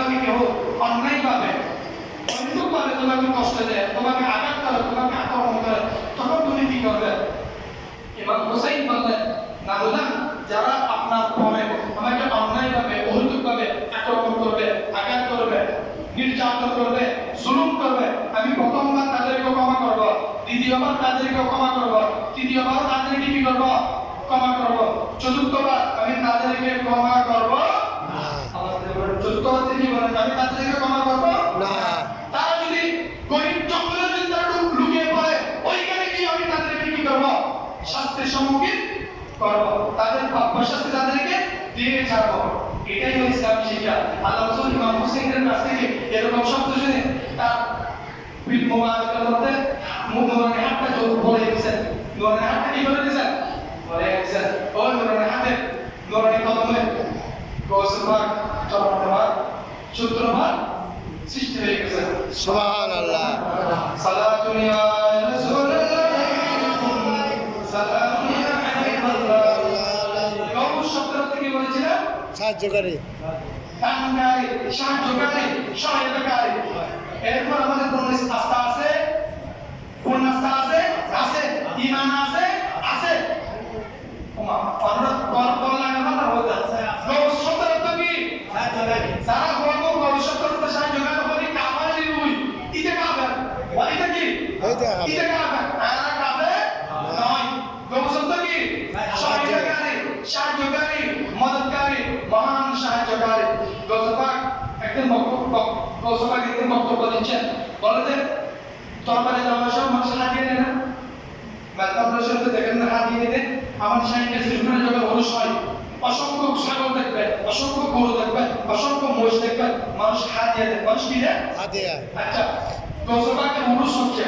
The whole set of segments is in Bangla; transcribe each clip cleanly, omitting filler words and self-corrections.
তোমাকে কেউ অন্যায়ভাবে অন্যভাবে তোমাকে কষ্ট দেয়, তোমাকে আঘাত করে, তোমাকে আক্রমণ করে, তখন তুমি কি করবে? ইমাম হুসাইন বললেন, নারুদান যারা আপনার পরে আমাকে অন্যায়ভাবে অহেতুকভাবে আক্রমণ করবে, আঘাত করবে, নির্যাতন করবে, জুলুম করবে, আমি প্রথমবার তাদেরকে ক্ষমা করব, দ্বিতীয়বার তাদেরকে ক্ষমা করব, তৃতীয়বার তাদেরকে কি করব? ক্ষমা করব, চতুর্থবার আমি তাদেরকে ক্ষমা করব চতুর্থবার তিনি বলেন আমি তাদেরকে ক্ষমা করব না। তারা যদি গরিব জঙ্গলের ভিতরে লুকিয়ে পড়ে, ওইখানে গিয়ে আমি তাদেরকে কি করব? শাস্তির সম্মুখীন করব, তাদের প্রাপ্য শাস্তি তাদেরকে দিয়ে ছাড়ব। এটাই হলো ইসলামী শিক্ষা। আল্লাহ রাসূল ইমাম হুসাইনের কাছ থেকে এরকম শব্দ শুনে তার পিঠ মোবারকের মধ্যে মুবারকের হাতটা জোর বলে দিয়েছেন। মুবারকের হাতটা কি করে দিয়েছেন? বলে দিয়েছেন, ও মুবারকের হাতে মুবারকের কদমে গোসলবার চরমবার সূত্রবার সৃষ্টি হয়ে গেছে। সুবহানাল্লাহ। সালাতুন ইয়া রাসূলুল্লাহ, সালাম ইয়া হাবিবাল্লাহ। গৌস শব্দ থেকে বলেছিলেন সাহায্যকারী, দানকারী, সাহায্যকারী, সহায়তাকারী। এরপর আমাদের কোন আস্থা আছে? কোন আস্থা আছে? আছে। ঈমান আছে? আছে। ওমা অনুরোধ কর লাগা না হতে আছে। গৌস শব্দ কি? সাহায্যকারী। সারা বলবো গৌস শব্দ সাহায্যকারী বলি কামালি রুই। ইতে কাবে। এটা কি? ইতে কাবে। আর কাবে নয়। গৌস শব্দ কি? সহায়তাকারী, সাহায্যকারী, মদতকারী, মহান সাহায্যকারী। গৌসপাক একদিন বক্তব্য দিচ্ছেন, বলে যে তরবারি দেওয়ার সময় মানুষ হাত দিয়ে নেয় না, আপনার সাথে দেখেন না হাত দিয়ে দেন। আমার সাইকে সিলভার যখন মানুষ হয়, অসংখ্য ছাগল দেখবেন, অসংখ্য গরু দেখবেন, অসংখ্য মহিষ দেখবেন, মানুষ হাত দিয়ে দেন। মানুষ কি দেয়? হাত দিয়ে। আচ্ছা, গৌসপাকের অনুষ হচ্ছে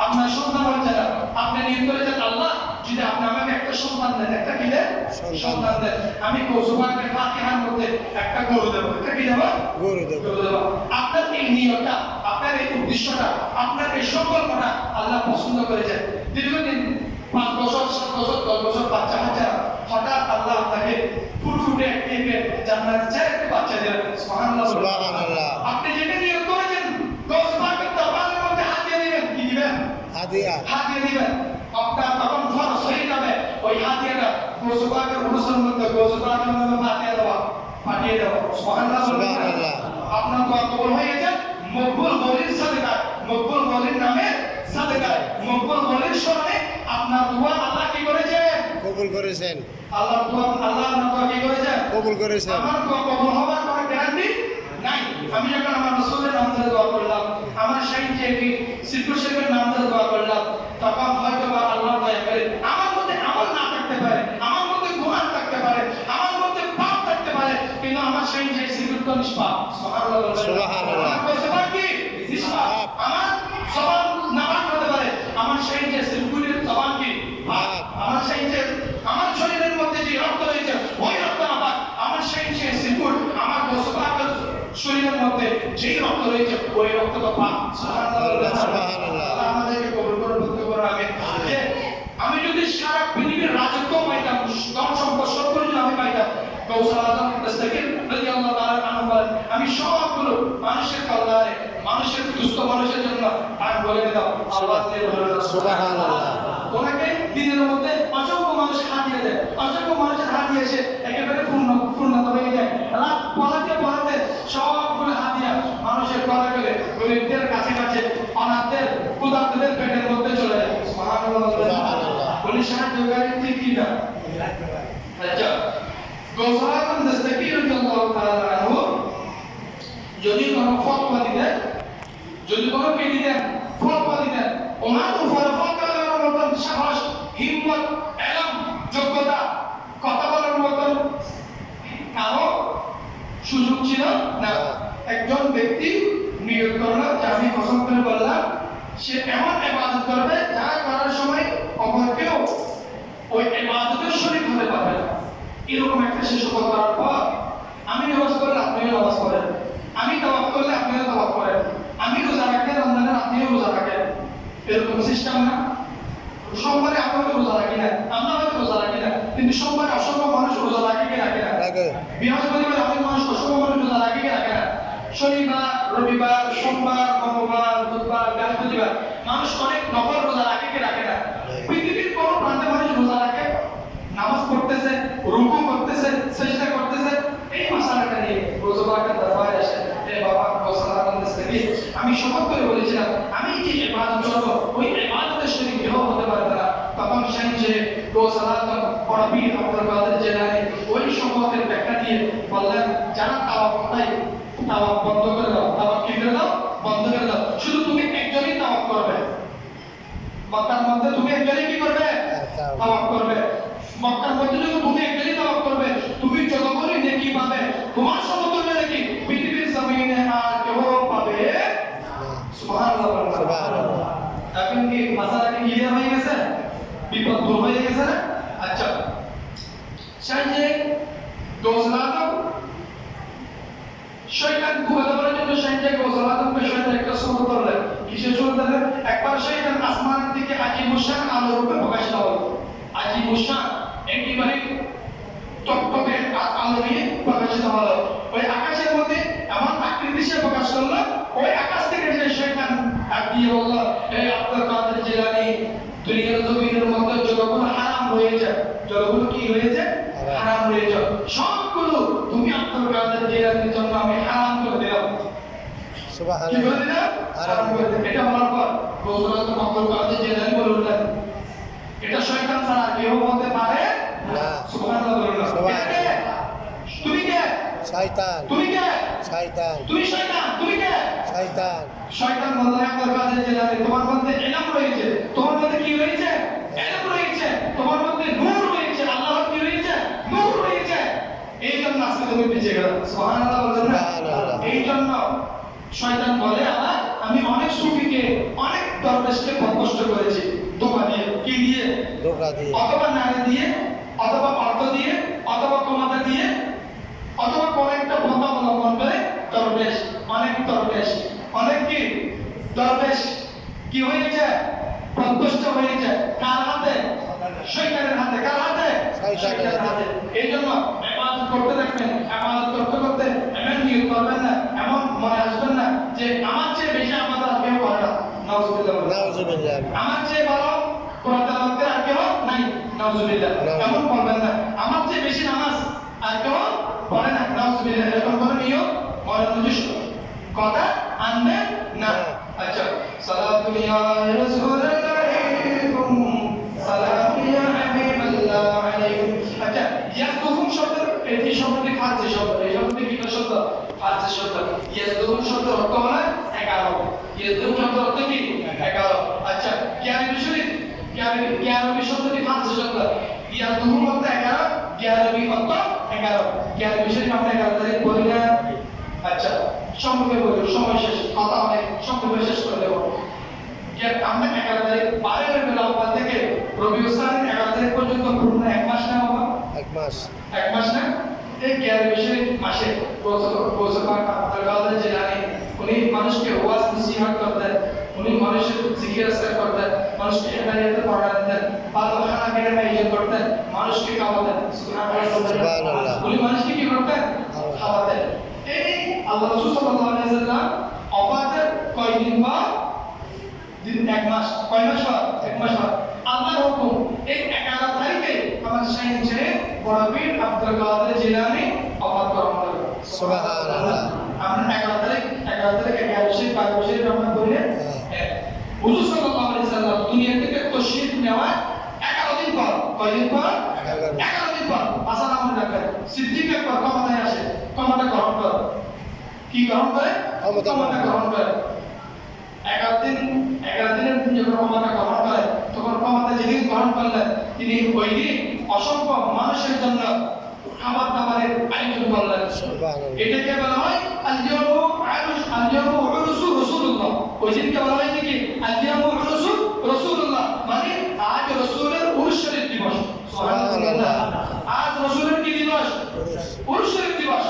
আপনার সন্তান হচ্ছে না, আপনি নিয়ত করেছেন আল্লাহ যদি আপনি আমাকে একটা সন্তান দেন, একটা কি দেন? সন্তান দেন, আমি গৌসপাকের ফাতিহার মধ্যে একটা গরু দেব। একটা কি দেব? গরু দেব। আপনার এই নিয়তটা, আপনার এই উদ্দেশ্যটা, আপনার এই সংকল্পটা আল্লাহ পছন্দ করেছেন। দীর্ঘদিন 5 বছর, 7 বছর, 10 বছর বাচ্চা হচ্ছে না, হঠাৎ আল্লাহ আপনাকে ফুটফুটে একটিকে জান্নাত চাই একটা বাচ্চা দিলেন। সুবহানাল্লাহ। আপনি যেটা নিয়ত করেছেন গৌসপাকের দরবারের মধ্যে হাত দিয়ে দিবেন, কি দিবেন? হাত দিয়ে দিবেন। আপনার তখন ফরজ হয়ে যাবে ওই হাতিয়াটা গৌসপাকের অনুসরণ করতে, গৌসপাকের নামে পাঠিয়ে দেওয়া। সুবহানাল্লাহ। আপনার দোয়া কবুল হয়ে গেছে মকবুল ওলির সাদেকায়, মকবুল ওলির নামে সাদেকায়, মকবুল ওলির স্মরণে আপনার দোয়া আল্লাহ কি করেছে? কবুল করেছেন। আল্লাহর দোয়া, আল্লাহ আপনার দোয়া কি করেছে? কবুল করেছেন। আমার দোয়া কবুল হওয়ার কোনো গ্যারান্টি নাই। আমি যখন আমার রাসূলের নাম ধরে দোয়া করলাম, আমার শাইখ জেবি সিদ্ধু শেখের নাম ধরে দোয়া করলাম, তখন হয়তো বা আল্লাহ দয়া করে আমার মধ্যে আমল না থাকতে পারে, আমার মধ্যে গুনাহ থাকতে পারে, আমার মধ্যে পাপ থাকতে পারে, কিন্তু আমার শাইখ জেবি সিদ্ধু তো নিষ্পাপ। সুবহানাল্লাহ। সুবহানাল্লাহ। আমার জবান কি? নিষ্পাপ। আমার জবান নাপাক হতে পারে, আমার শাইখ জেবি সিদ্ধুর জবান কি? পাক। আমার শাইখ জেবি আমার শরীরের মধ্যে যে রক্ত রয়েছে ওই রক্ত নাপাক, আমার শাইখ জেবি সিদ্ধুর আমার গোসপাকের শরীরের মধ্যে যেই রক্ত রয়েছে ওই রক্ত তো পাক। সুবহানাল্লাহ। সুবহানাল্লাহ। আমাদেরকে কবুল করে বলতে পারো আমি যদি সারা পৃথিবীর রাজত্ব পাইতাম, ধন সম্পদ সব যদি আমি পাইতাম, গৌসুল আজম দস্তগীর রাদিয়াল্লাহু তাআলা আনহু বলেন আমি সবগুলো মানুষের কল্যাণে, মানুষের দুস্থ মানুষের জন্য দান করে দিতাম। আওয়াজ দিয়ে বলুন সুবহানাল্লাহ। ওনাকে দিনের মধ্যে অসংখ্য মানুষ হাত দিয়ে দেয়, অসংখ্য মানুষের হাত দিয়ে এসে একেবারে পূর্ণতা হয়ে যায়। রাত পড়াতে সবগুলো হাত দিয়ে মানুষের গলা গেলে গরিবদের কাছে কাছে, অনাথদের, ক্ষুধার্তদের পেটের মধ্যে চলে যায়। সুবহানাল্লাহ। বলি সাহায্যকারী ঠিক কি না? আচ্ছা, গৌসুল আজম দস্তগীর রাদিয়াল্লাহু তাআলা আনহু যদি কোনো ফতোয়া দিতেন, যদি কোনো কে দিতেন ফতোয়া দিতেন, ওনার উপরে ফতোয়া দেওয়ার মতন সাহস, হিম্মত, ইলম, যোগ্যতা, কথা বলার মতন কারো সুযোগ ছিল না। একজন ব্যক্তি নিয়ত করলো যে আমি কসম করে বললাম সে এমন ইবাদত করবে যা করার সময় অপর কেউ ওই ইবাদতের শরীক হতে পারবে না। এরকম একটা সে শপথ করার পর আমি নামাজ পড়লে আপনিও নামাজ পড়েন, আমি তাওয়াফ করলে আপনিও তাওয়াফ করেন, আমি রোজা রাখলে রমজানের আপনিও রোজা রাখেন, এরকম সিস্টেম না। সোমবারে আমরা রোজা রাখি না, আমরা হয়তো রোজা রাখি না, কিন্তু সোমবারে অসংখ্য মানুষ রোজা রাখে কি রাখে না? বৃহস্পতিবার অনেক মানুষ, অসংখ্য মানুষ রোজা রাখে কি রাখে না? শনিবার, রবিবার, সোমবার, মঙ্গলবার, বুধবার, বৃহস্পতিবার মানুষ অনেক নফল রোজা রাখে কি রাখে না? পৃথিবীর কোন প্রান্তে মানুষ রোজা রাখে? নামাজ পড়তেছে, রুকু করতেছে, সেজদা করতেছে, এই মাসালাটা নিয়ে রোজা রাখার দরবারে আসে। এ বাবা গোসলা করতেছে কি? আমি শপথ করে বলেছিলাম আমি যে ইবাদত করব ওই ইবাদতের শরীক কেউ হতে পারবে না। তখন সেই গোসলা বড় পীর আব্দুল কাদের জিলানী ওই শপথের ব্যাখ্যা দিয়ে বললেন, যারা তাওয়াফ নাই তাওয়াফ বন্ধ করে দাও, তাওয়াফ কি করে দাও? বন্ধ করে দাও। শুধু তুমি একজনই তাওয়াফ করবে। মক্কার মধ্যে তুমি একজনই কি করবে? তাওয়াফ করবে। মক্কার মধ্যে যদি তুমি একজনই তাওয়াফ করবে, তুমি যতক্ষণই নেকি পাবে, তোমার সমতুল্য নেকি পৃথিবীর জমিনে আর কেউ পাবে। সুবহানাল্লাহ। সুবহানাল্লাহ। এখন কি মাসালা কি ক্লিয়ার হয়ে গেছে? বিপদ দূর হয়ে গেছে না? আচ্ছা, সেই যে গোসলাত শয়তান কুয়াতে বলে কিন্তু শয়তান গোসলাতকে শয়তান একটা সুরত করলেন। কিসের সুরত করলেন? একবার শয়তান আসমানের দিকে আজিমুশান আলো রূপে প্রকাশিত হলো। আজিমুশান একেবারে টকটকে আলো নিয়ে প্রকাশিত হলো। ওই আকাশের মধ্যে এমন আকৃতি সে প্রকাশ করলো, ওই আকাশ থেকে যে শয়তান দিয়ে বলল, এই আব্দুল কাদের জিলানী দুনিয়ার জমিনের মধ্যে যতগুলো হারাম হয়েছে, যতগুলো কি হয়েছে? হারাম হয়েছে, সবগুলো তুমি আব্দুল কাদের জিলানীর জন্য আমি হারাম করে দিলাম। সুবহানাল্লাহ। কি করে দিলাম? হারাম করে দিলাম। এটা বলার পর গোসলাত আব্দুল কাদের জিলানী বলে উঠলেন, এটা শয়তান ছাড়া কেউ বলতে পারে না। সুবহানাল্লাহ বলুন। সুবহানাল্লাহ। তুমি কে? শয়তান। তুমি কে? শয়তান। তুমি শয়তান। তুমি কে? শয়তান। শয়তান বলল, আব্দুল কাদের জিলানী তোমার মধ্যে ইলম রয়েছে, তোমার মধ্যে কি রয়েছে? ইলম রয়েছে, তোমার মধ্যে নূর রয়েছে, আল্লাহর কি রয়েছে? নূর রয়েছে। এই জন্য আজকে তুমি বেঁচে গেলে। সুবহানাল্লাহ বলুন না? সুবহানাল্লাহ। এই জন্য শয়তান বলে, আমি অনেক সুফিকে, অনেক দরবেশকে কষ্ট করেছি ধোঁকা দিয়ে। কি দিয়ে? ধোঁকা দিয়ে। অথবা নারী দিয়ে, অথবা অর্থ দিয়ে, অথবা ক্ষমতা দিয়ে, অথবা কোন একটা পন্থা অবলম্বন করে দরবেশ, অনেক দরবেশ, অনেক কি দরবেশ কি হয়েছে? প্রত্যষ্ট হয়েছে। কার হাতে? শয়তানের হাতে। কার হাতে? শয়তানের হাতে। এই জন্য ইবাদত করতে থাকবেন, ইবাদত করতে করতে এমন নিয়ত করবেন না, এমন মনে আসবেন না যে আমার চেয়ে বেশি আমাদের আর কেউ করে না। নাউজুবিল্লাহ। নাউজুবিল্লাহ। আমার চেয়ে ভালো কোরআন তেলাওয়াত করে আর কেউ নাই। নাউজুবিল্লাহ। এমন করবেন না। আমার চেয়ে বেশি নামাজ আর কেউ পড়ে না। নাউজুবিল্লাহ। এরকম করে নিয়ত মনের মধ্যে কথা আনবেন না। আচ্ছা, সালাতু ইয়া রাসূলুল্লাহ আলাইকুম, সালাম ইয়া হাবিবাল্লাহ আলাইকুম। আচ্ছা, ইয়াসদুকুম শব্দের এই শব্দটি ফারসি শব্দ। এই শব্দটি কি শব্দ? ফারসি শব্দ। ইয়াসদুকুম শব্দের অর্থ হলো 11। ইয়াসদুকুম শব্দের অর্থ কি? 11। আচ্ছা, জ্ঞানী শরীফ, জ্ঞানী শব্দটি ফারসি শব্দ। ইয়াসদুকুম অর্থ 11, জ্ঞানী অর্থ 11। জ্ঞানী শরীফ আমরা 11 তারিখ বলি না। আচ্ছা, সংক্ষেপে বলি, সময় শেষ, কথা অনেক, সংক্ষেপে শেষ করে দেবো। আমরা 11 তারিখ 12 রবিউল থেকে রবিউল সানির 11 তারিখ পর্যন্ত পূর্ণ 1 মাস না বাবা? 1 মাস। 1 মাস না? এই জ্ঞানী মাসে আব্দুল কাদের জিলানী উনি মানুষকে ওয়াজ নসিহত করতেন, উনি মানুষের জিকির আজকার করতেন, মানুষকে ইবাদতে পড়াতেন, ভালো খানা খেতে আয়োজন করতেন, মানুষকে খাওয়াতেন। সুবহানাল্লাহ। উনি মানুষকে কি করতেন? খাওয়াতেন। এই আল্লাহ রাসূল সাল্লাল্লাহু আলাইহি ওয়াসাল্লাম ওফাতের কয়দিন পর? 1 মাস। কয় মাস পর? 1 মাস পর আল্লাহর হুকুম এই 11 তারিখে আমার শাইখ যে বড় পীর আব্দুল কাদের জিলানী ওফাত গ্রহণ করলেন। সুবহানাল্লাহ। আমরা 11 তারিখ 12 শরীফ আমরা বলি। হুজুর সাল্লাল্লাহু আলাইহি ওয়াসাল্লাম দুনিয়া থেকে তাশরীফ নেওয়া 11 দিন পর। কয়দিন পর? 11 দিন পর। আসলে আমরা দেখেন সিদ্দিক একবার ক্ষমতায় আসে, ক্ষমতা গ্রহণ করে। কি গ্রহণ করে? ক্ষমতা গ্রহণ করে। 11 দিনের দিন যখন ক্ষমতা গ্রহণ করে, তখন ক্ষমতা যেদিন গ্রহণ করলেন, তিনি ওই দিন অসংখ্য মানুষের জন্য খাবার দাবারের আয়োজন করলেন। এটাকে বলা হয় আল-ইয়াউমু উরুসু রাসূলুল্লাহ। ওই দিনকে বলা হয় কি? আল-ইয়াউমু উরুসু রাসূলুল্লাহ, মানে আজ রাসূলের উরুস শরীফ দিবস। সুবহানাল্লাহ। আজ রাসূলের কি দিবস? উরুস শরীফ দিবস।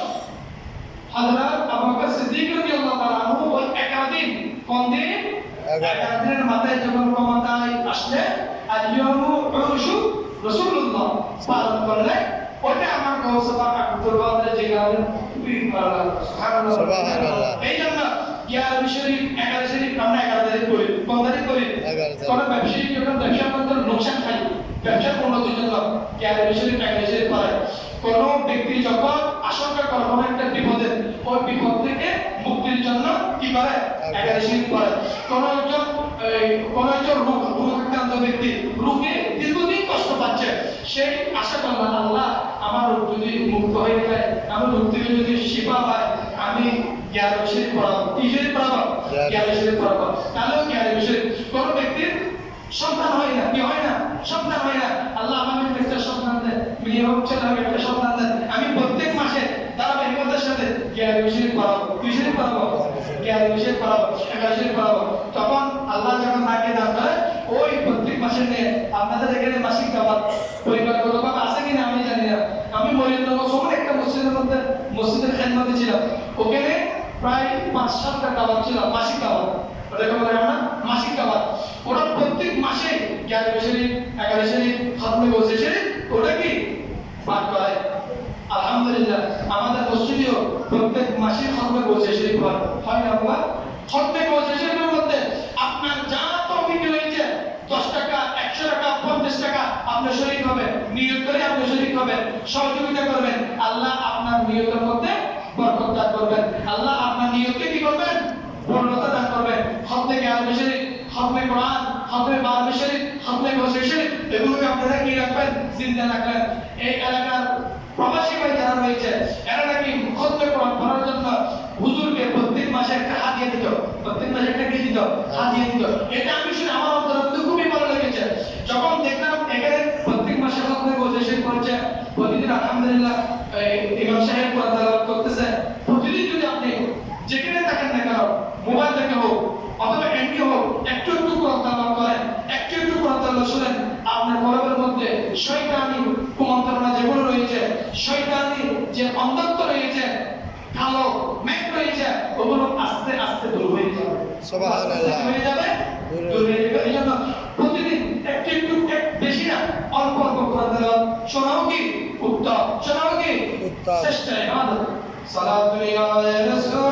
হযরত আবু বকর সিদ্দিক রাদিয়াল্লাহু তাআলা আনহু ওই 11 দিন, কোন দিন? 11 দিনের মাথায় যখন ক্ষমতায় আসলে আল-ইয়াউমু উরুসু রাসূলুল্লাহ পালন করলেন। ওটা আমার গৌসবা আব্দুল কাদের জিলানী খুবই ভালো লাগে সুবহানাল্লাহ সুবহানাল্লাহ। এই জন্য ইয়ার শরীফ 11 শরীফ আমরা 11 তারিখ করি 15 তারিখ করি 11 তারিখ। কোন ব্যবসায়ী যখন ব্যবসা করতে লোকসান খায় ব্যবসার উন্নতির জন্য ইয়ার শরীফ 11 শরীফ পড়ে কোন ব্যক্তি যখন আশঙ্কা করে কোনো একটা বিপদে ওই বিপদ থেকে মুক্তির জন্য কি করে 11 শরীফ পড়ে কোন একজন রোগাক্রান্ত ব্যক্তি রোগে দীর্ঘদিন কষ্ট পাচ্ছে সেই আশা করলো আল্লাহ আমার রোগ যদি মুক্ত হয়ে যায় আমার রোগ থেকে যদি শিফা পায় আমি জ্ঞান শরীফ পড়াবো কি শরীফ পড়াবো জ্ঞান শরীফ পড়াবো তাহলে জ্ঞান শরীফ কোন ব্যক্তির সন্তান হয় না কি হয় না সন্তান হয় না আল্লাহ আমাকে একটা সন্তান দেয় মেয়ে হোক ছেলে হোক একটা সন্তান দেয় আমি প্রত্যেক মাসে ধারাবাহিকতার সাথে জ্ঞান শরীফ পড়াবো কি শরীফ পড়াবো জ্ঞান শরীফ পড়াবো এগারো শরীফ পড়াবো তখন আল্লাহ যখন তাকে দান করে ওই প্রত্যেক মাসে নিয়ে আপনাদের এখানে মাসিক দাওয়াত পরিবারগতভাবে আছে কিনা আমি জানি না আমি মরিয়মনগর শহরে একটা মসজিদের মধ্যে মসজিদের খেদমতে ছিলাম ওখানে প্রায় 5-7টা দাওয়াত ছিল মাসিক দাওয়াত ওটাকে বলে আমরা মাসিক দাওয়াত ওরা প্রত্যেক মাসে 11 শরীফ 11 শরীফ খতমে বসে শরীফ ওটা কি পাঠ করায় আলহামদুলিল্লাহ আমাদের মসজিদেও প্রত্যেক মাসে খতমে বসে শরীফ হয় না বাবা খতমে বসে শরীফের মধ্যে আপনার যা তৌফিক হয়েছে 10 টাকা 100 টাকা 50 টাকা আপনার শরীক হবে নিয়ত করে আপনি শরীক হবেন সহযোগিতা করবেন আল্লাহ আপনার নিয়তের মধ্যে বরকত দান করবেন আল্লাহ আপনার নিয়তকে কি করবেন পূর্ণতা দান করবেন খতমে জ্ঞান শরীফ খতমে কোরআন খতমে বারাবি শরীফ খতমে গোসে শরীফ এগুলোকে আপনারা কি রাখবেন চিন্তা রাখবেন এই এলাকার প্রবাসী ভাই যারা রয়েছে এরা নাকি খতমে কোরআন পড়ার জন্য হুজুরকে প্রত্যেক মাসে একটা হাদিয়া দিত প্রত্যেক মাসে একটা কি দিত হাদিয়া দিত এটা আমি শুনে আমার অন্তরে খুবই ভালো লেগেছে যখন দেখলাম এখানে প্রত্যেক মাসে খতমে গোসে শরীফ পড়ছে প্রতিদিন আলহামদুলিল্লাহ ইমাম সাহেব কোরআন তেলাওয়াত করতেছে প্রতিদিন যদি আপনি যেখানে থাকেন না কেন মোবাইল থেকে হোক অথবা এমনি হোক একটু একটু কোরআন তেলাওয়াত করেন একটু একটু কোরআন তেলাওয়াত শুনেন আপনার কলবের মধ্যে শয়তানি কুমন্ত্রণা যেগুলো রয়েছে শয়তানি যে অন্ধত্ব রয়েছে কালো মেঘ রয়েছে ওগুলো আস্তে আস্তে দূর হয়ে যাবে সুবহানাল্লাহ হয়ে যাবে দূর হয়ে যাবে এই জন্য প্রতিদিন একটু একটু বেশি না অল্প অল্প কোরআন তেলাওয়াত শোনাও কি উত্তম শোনাও কি উত্তম। শ্রেষ্ঠ ইবাদত সালাতু আলা রাসূল